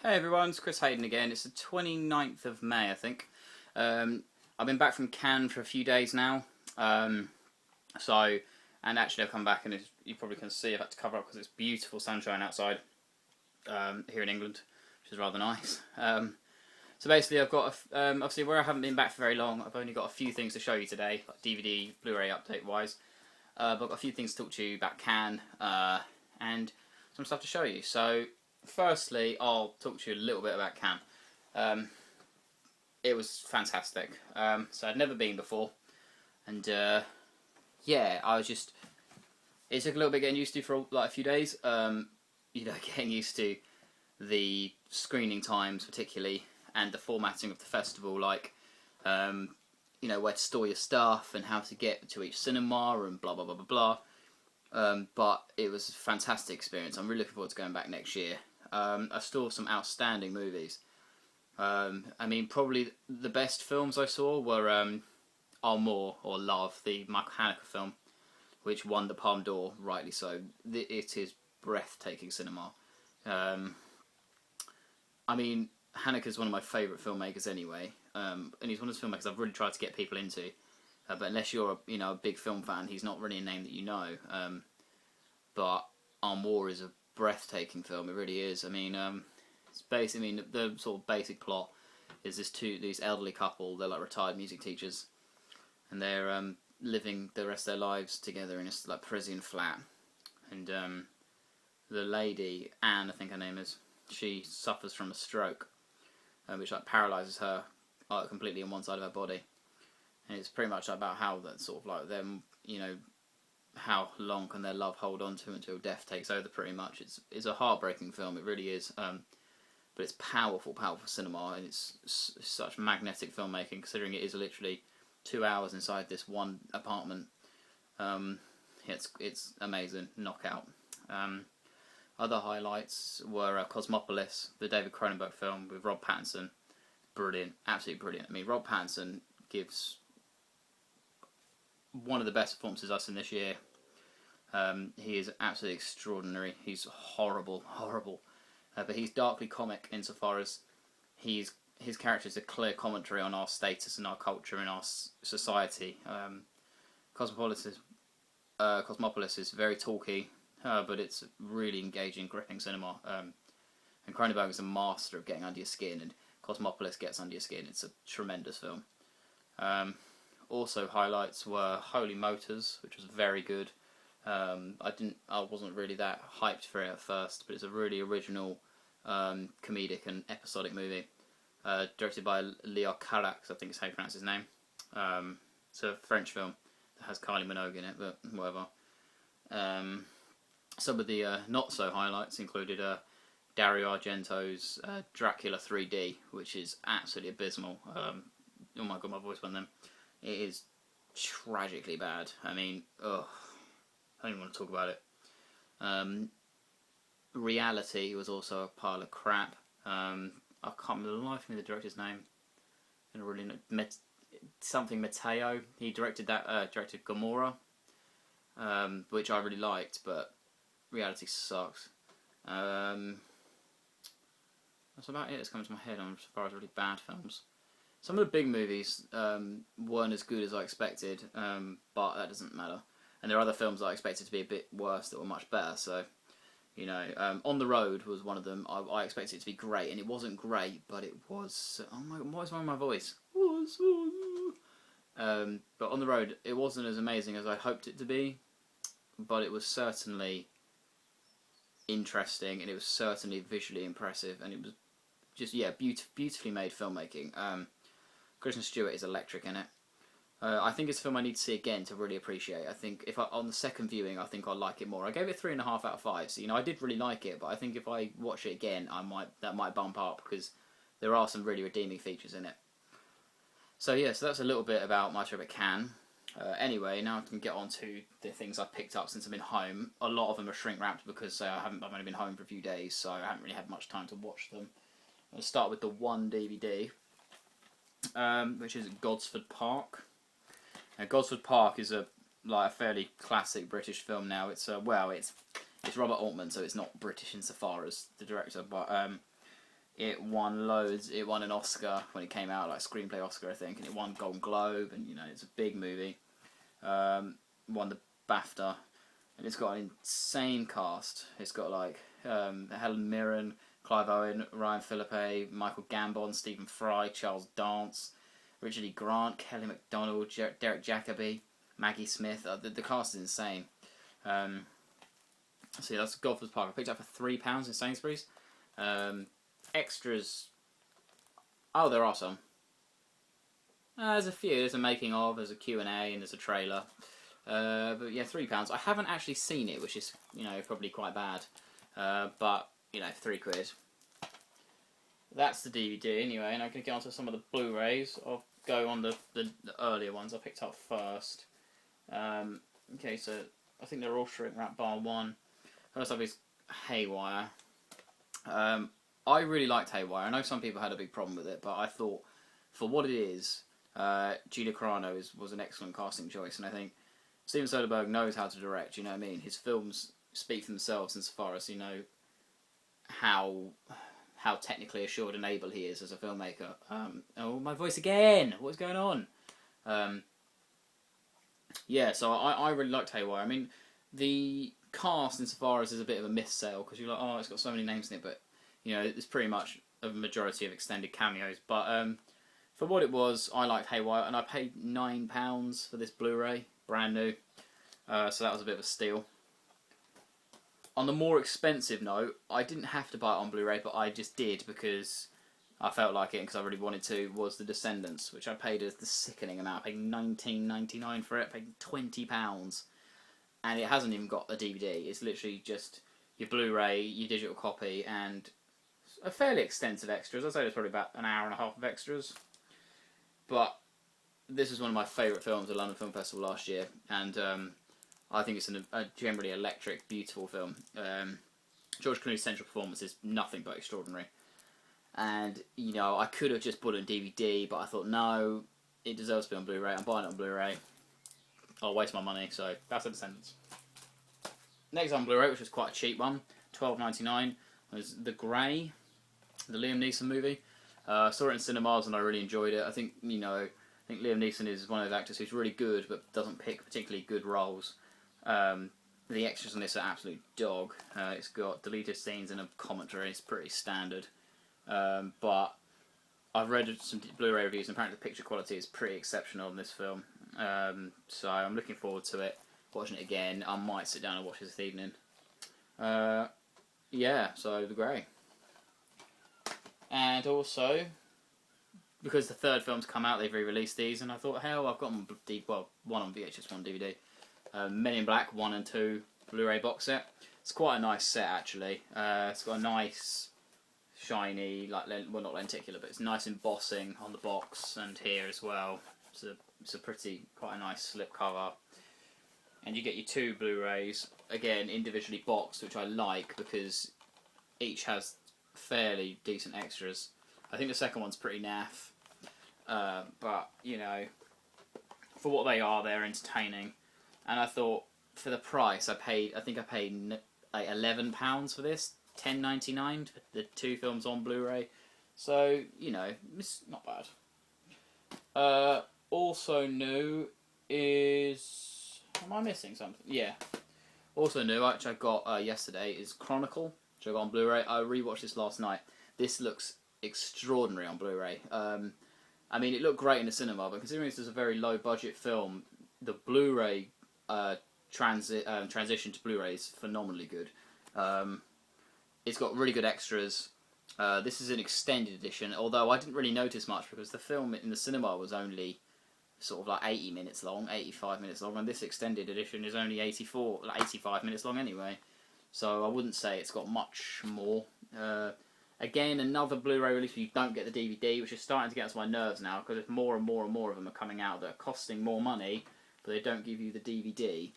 Hey everyone, it's Chris Haydon again. It's the 29th of May, I think. I've been back from Cannes for a few days now. And actually I've come back and you probably can see I've had to cover up because it's beautiful sunshine outside here in England, which is rather nice. So basically I've got, obviously where I haven't been back for very long, I've only got a few things to show you today, like DVD, Blu-ray update wise. But I've got a few things to talk to you about Cannes and some stuff to show you. So firstly, I'll talk to you a little bit about Cannes. It was fantastic. So I'd never been before, and yeah, it took a little bit getting used to for like a few days. Getting used to the screening times particularly, and the formatting of the festival, like where to store your stuff and how to get to each cinema and blah blah blah blah blah. But it was a fantastic experience. I'm really looking forward to going back next year. I saw some outstanding movies. Probably the best films I saw were Amour, or Love, the Michael Haneke film, which won the Palme d'Or, rightly so. It is breathtaking cinema. Haneke is one of my favourite filmmakers anyway, and he's one of those filmmakers I've really tried to get people into. But unless you're a big film fan, he's not really a name that you know. But Amour is a breathtaking film. It really is. It's basically the sort of basic plot is these elderly couple. They're like retired music teachers, and they're living the rest of their lives together in this like Parisian flat. And the lady, Anne, I think her name is, she suffers from a stroke, which like paralyzes her completely on one side of her body. And it's pretty much about how that sort of like them, how long can their love hold on to until death takes over, pretty much. It's a heartbreaking film, it really is. But it's powerful cinema, and it's such magnetic filmmaking, considering it is literally 2 hours inside this one apartment. It's amazing, knockout. Other highlights were Cosmopolis, the David Cronenberg film with Rob Pattinson. Brilliant, absolutely brilliant. Rob Pattinson gives one of the best performances I've seen this year. He is absolutely extraordinary. He's horrible, but he's darkly comic insofar as his character is a clear commentary on our status and our culture and our society. Cosmopolis is very talky, but it's really engaging, gripping cinema. And Cronenberg is a master of getting under your skin, and Cosmopolis gets under your skin. It's a tremendous film. Also highlights were Holy Motors, which was very good. I wasn't really that hyped for it at first, but it's a really original, comedic and episodic movie, directed by Leo Carax, I think is how you pronounce his name. It's a French film that has Kylie Minogue in it, but whatever. Some of the not so highlights included Dario Argento's Dracula 3D, which is absolutely abysmal. Oh my god, my voice went then. It is tragically bad. I don't even want to talk about it. Reality was also a pile of crap. I can't remember the life of me the director's name. I don't really know. Something Matteo. He directed Gomorrah, which I really liked, but Reality sucks. That's about it that's coming to my head as far as really bad films. Some of the big movies weren't as good as I expected, but that doesn't matter. And there are other films that I expected to be a bit worse that were much better. So, On the Road was one of them. I expected it to be great, and it wasn't great, but it was. Oh my! What is wrong with my voice? But On the Road, it wasn't as amazing as I hoped it to be, but it was certainly interesting, and it was certainly visually impressive, and it was just beautifully made filmmaking. Kristen Stewart is electric in it. I think it's a film I need to see again to really appreciate. I think on the second viewing, I think I'll like it more. I gave it 3.5 out of 5. So I did really like it, but I think if I watch it again, that might bump up because there are some really redeeming features in it. So that's a little bit about my trip at Cannes. Anyway, now I can get on to the things I've picked up since I've been home. A lot of them are shrink wrapped because I've only been home for a few days, so I haven't really had much time to watch them. I'll start with the one DVD, which is Gosford Park. Now, Gosford Park is a fairly classic British film now. It's Robert Altman, so it's not British insofar as the director, but It won loads. It won an Oscar when it came out, like screenplay Oscar, I think, and it won Golden Globe, and it's a big movie. Won the BAFTA, and it's got an insane cast. It's got like Helen Mirren, Clive Owen, Ryan Philippe, Michael Gambon, Stephen Fry, Charles Dance, Richard E. Grant, Kelly MacDonald, Derek Jacobi, Maggie Smith. The cast is insane. So yeah, that's Golfers Park. I picked it up for £3 in Sainsbury's. Extras. Oh, there are some. There's a few. There's a making of, there's a Q&A, and there's a trailer. But yeah, £3. I haven't actually seen it, which is probably quite bad. But £3. That's the DVD anyway, and I'm going to get onto some of the Blu-rays. I'll go on the earlier ones I picked up first. Okay, so I think they're all shrink wrap bar one. First up is Haywire. I really liked Haywire. I know some people had a big problem with it, but I thought, for what it is, Gina Carano was an excellent casting choice, and I think Steven Soderbergh knows how to direct, you know what I mean? His films speak for themselves insofar as, how technically assured and able he is as a filmmaker. Oh, my voice again! What's going on? Yeah, so I really liked Haywire. I mean, the cast insofar as is a bit of a missale, because you're like, oh, it's got so many names in it, but, it's pretty much a majority of extended cameos. But for what it was, I liked Haywire, and I paid £9 for this Blu-ray, brand new. So that was a bit of a steal. On the more expensive note, I didn't have to buy it on Blu-ray, but I just did because I felt like it and because I really wanted to, was The Descendants, which I paid a sickening amount. I paid $19.99 for it, I paid £20. And it hasn't even got a DVD. It's literally just your Blu-ray, your digital copy, and a fairly extensive extras. I'd say there's probably about an hour and a half of extras. But this is one of my favourite films at London Film Festival last year, and I think it's a generally electric, beautiful film. George Clooney's central performance is nothing but extraordinary. And, I could have just bought it on DVD, but I thought, no, it deserves to be on Blu-ray. I'm buying it on Blu-ray. I'll waste my money, so that's The Descendants. Next on Blu-ray, which was quite a cheap one, $12.99, was The Grey, the Liam Neeson movie. Saw it in cinemas and I really enjoyed it. I think, Liam Neeson is one of those actors who's really good, but doesn't pick particularly good roles. The extras on this are absolute dog. It's got deleted scenes and a commentary. It's pretty standard. But I've read some Blu-ray reviews, and apparently the picture quality is pretty exceptional in this film. So I'm looking forward to it. Watching it again. I might sit down and watch it this evening. Yeah, so The Grey. And also, because the third film's come out, they've re-released these, and I thought, hell, I've got one on VHS, one DVD. Men in Black 1 and 2 Blu-ray box set. It's quite a nice set, actually. It's got a nice, shiny, well, not lenticular, but it's nice embossing on the box and here as well. It's a quite a nice slip cover. And you get your two Blu-rays, again, individually boxed, which I like because each has fairly decent extras. I think the second one's pretty naff. But, for what they are, they're entertaining. And I thought, for the price, I think I paid like £11 for this, $10.99 for the two films on Blu-ray. So, it's not bad. Also new is... Am I missing something? Yeah. Also new, which I got yesterday, is Chronicle, which I got on Blu-ray. I rewatched this last night. This looks extraordinary on Blu-ray. I mean, it looked great in the cinema, but considering this is a very low-budget film, the Blu-ray transition to Blu-ray is phenomenally good. It's got really good extras. This is an extended edition, although I didn't really notice much because the film in the cinema was only sort of like 80 minutes long, 85 minutes long, and this extended edition is only 85 minutes long anyway. So I wouldn't say it's got much more. Again, another Blu-ray release where you don't get the DVD, which is starting to get to my nerves now because there's more and more and more of them are coming out that are costing more money, but they don't give you the DVD.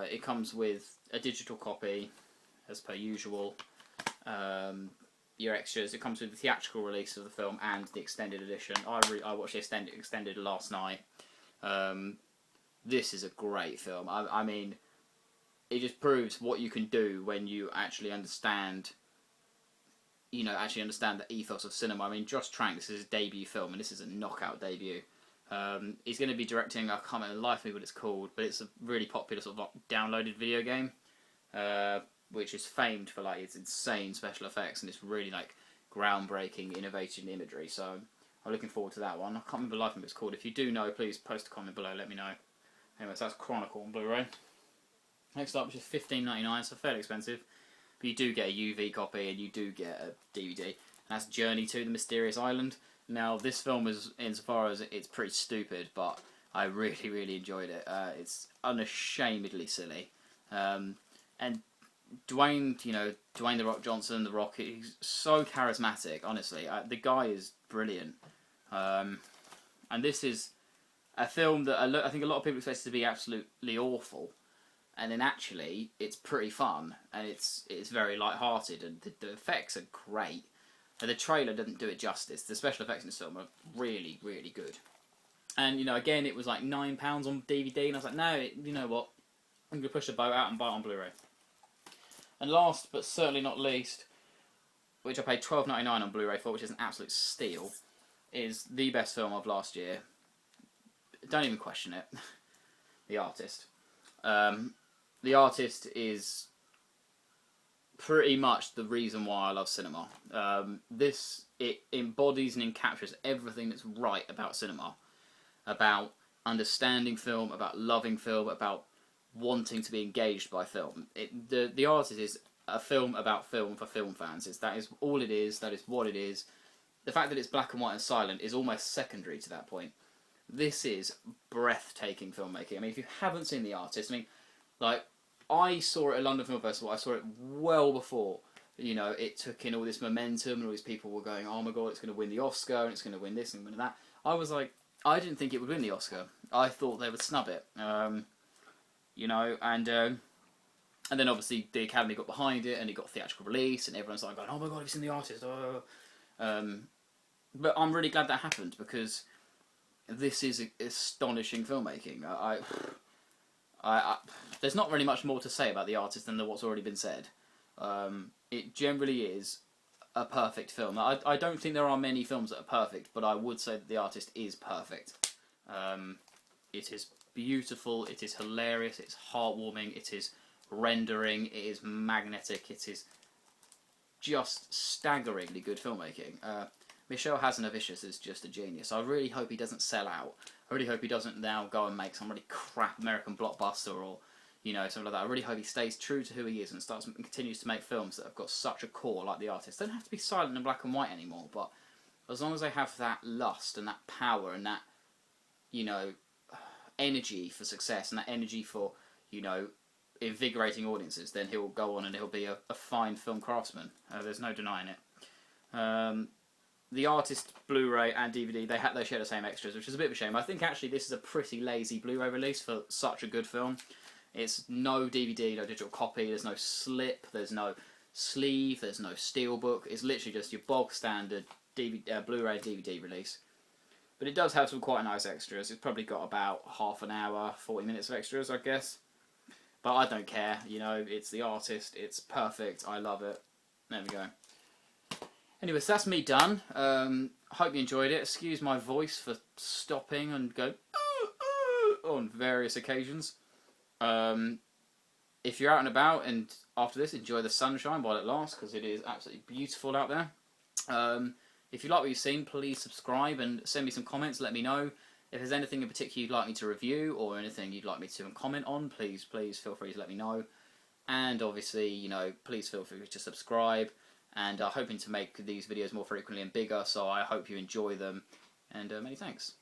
It comes with a digital copy, as per usual. Your extras. It comes with the theatrical release of the film and the extended edition. I watched the extended last night. This is a great film. I mean, it just proves what you can do when you actually understand you know, actually understand the ethos of cinema. I mean, Josh Trank, this is his debut film, and this is a knockout debut. He's going to be directing, I can't remember life me what it's called, but it's a really popular sort of like downloaded video game, which is famed for like its insane special effects and its really like groundbreaking, innovative imagery. So I'm looking forward to that one. I can't remember life me what it's called. If you do know, please post a comment below, let me know. Anyway, so that's Chronicle on Blu-ray. Next up, which is $15.99, so fairly expensive. But you do get a UV copy and you do get a DVD. And that's Journey to the Mysterious Island. Now, this film is, insofar as it's pretty stupid, but I really, really enjoyed it. It's unashamedly silly. And Dwayne, you know, Dwayne "The Rock" Johnson, The Rock, he's so charismatic, honestly. The guy is brilliant. And this is a film that I think a lot of people expect it to be absolutely awful. And then actually, it's pretty fun, and it's very light-hearted, and the effects are great. And the trailer doesn't do it justice. The special effects in this film are really, really good. And, you know, again, it was like £9 on DVD, and I was like, no, you know what? I'm going to push the boat out and buy it on Blu-ray. And last, but certainly not least, which I paid $12.99 on Blu-ray for, which is an absolute steal, is the best film of last year. Don't even question it. The Artist. The Artist is pretty much the reason why I love cinema. It embodies and encaptures everything that's right about cinema, about understanding film, about loving film, about wanting to be engaged by film. The Artist is a film about film for film fans. That is all it is. That is what it is. The fact that it's black and white and silent is almost secondary to that point. This is breathtaking filmmaking. I mean, if you haven't seen The Artist, I mean, like, I saw it at London Film Festival. I saw it well before, you know, it took in all this momentum and all these people were going, oh my god, it's going to win the Oscar and it's going to win this and win that. I was like, I didn't think it would win the Oscar. I thought they would snub it. You know, and then obviously the Academy got behind it and it got theatrical release and everyone's like going, oh my god, have you seen The Artist? But I'm really glad that happened because this is astonishing filmmaking. There's not really much more to say about The Artist than what's already been said. It generally is a perfect film. I don't think there are many films that are perfect, but I would say that The Artist is perfect. It is beautiful, it is hilarious, it's heartwarming, it is rendering, it is magnetic, it is just staggeringly good filmmaking. Michel Hazanavicius is just a genius. I really hope he doesn't sell out. I really hope he doesn't now go and make some really crap American blockbuster or, you know, something like that. I really hope he stays true to who he is and continues to make films that have got such a core like The Artist. They don't have to be silent and black and white anymore, but as long as they have that lust and that power and that, you know, energy for success and that energy for, you know, invigorating audiences, then he'll go on and he'll be a fine film craftsman. There's no denying it. The Artist Blu-ray and DVD, they share the same extras, which is a bit of a shame. I think actually this is a pretty lazy Blu-ray release for such a good film. It's no DVD, no digital copy, there's no slip, there's no sleeve, there's no steelbook. It's literally just your bog standard Blu-ray DVD release. But it does have some quite nice extras. It's probably got about half an hour, 40 minutes of extras, I guess. But I don't care, you know, it's The Artist, it's perfect, I love it. There we go. Anyways, that's me done. Hope you enjoyed it. Excuse my voice for stopping and go on various occasions. If you're out and about and after this, enjoy the sunshine while it lasts because it is absolutely beautiful out there. If you like what you've seen, please subscribe and send me some comments. Let me know. If there's anything in particular you'd like me to review or anything you'd like me to comment on, please feel free to let me know. And obviously, you know, please feel free to subscribe. And I'm hoping to make these videos more frequently and bigger, so I hope you enjoy them. And many thanks.